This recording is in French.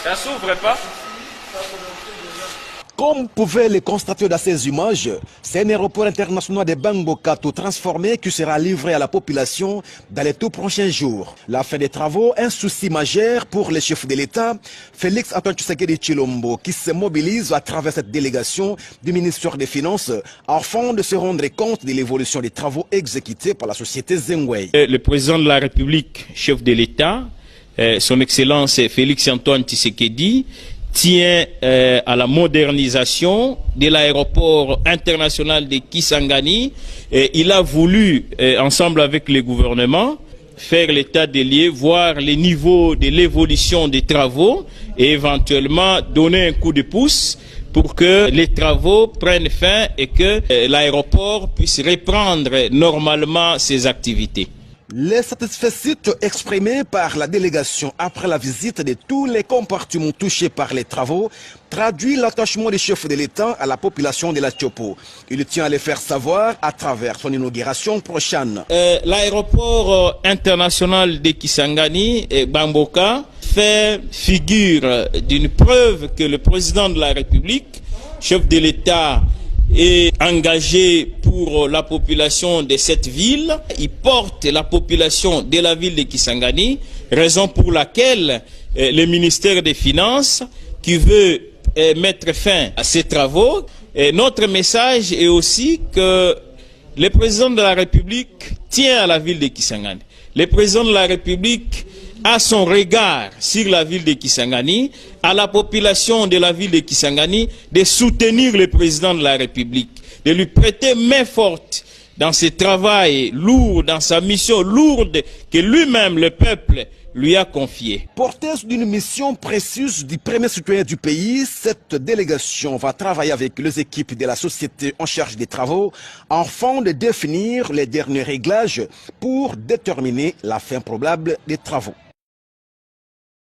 Ça s'ouvre pas? Comme pouvaient le constater dans ces images, c'est un aéroport international de Bamboka-tout transformé qui sera livré à la population dans les tout prochains jours. La fin des travaux, un souci majeur pour le chef de l'État, Félix Antoine Tshisekedi Tshilombo, qui se mobilise à travers cette délégation du ministère des Finances afin de se rendre compte de l'évolution des travaux exécutés par la société Zengwei. Le président de la République, chef de l'État, son Excellence Félix Antoine Tshisekedi, tient à la modernisation de l'aéroport international de Kisangani. Il a voulu, ensemble avec le gouvernement, faire l'état des lieux, voir les niveaux de l'évolution des travaux et éventuellement donner un coup de pouce pour que les travaux prennent fin et que l'aéroport puisse reprendre normalement ses activités. Les satisfaits exprimés par la délégation après la visite de tous les compartiments touchés par les travaux traduit l'attachement du chef de l'État à la population de la Tchopo. Il tient à les faire savoir à travers son inauguration prochaine. L'aéroport international de Kisangani et Bamboka fait figure d'une preuve que le président de la République, chef de l'État, est engagé pour la population de cette ville. Il porte la population de la ville de Kisangani, raison pour laquelle le ministère des Finances, qui veut mettre fin à ces travaux, notre message est aussi que le président de la République tient à la ville de Kisangani. Le président de la République a son regard sur la ville de Kisangani, à la population de la ville de Kisangani, de soutenir le président de la République, de lui prêter main forte dans ce travail lourd, dans sa mission lourde que lui-même, le peuple, lui a confiée. Porteuse d'une mission précieuse du premier citoyen du pays, cette délégation va travailler avec les équipes de la société en charge des travaux afin de définir les derniers réglages pour déterminer la fin probable des travaux.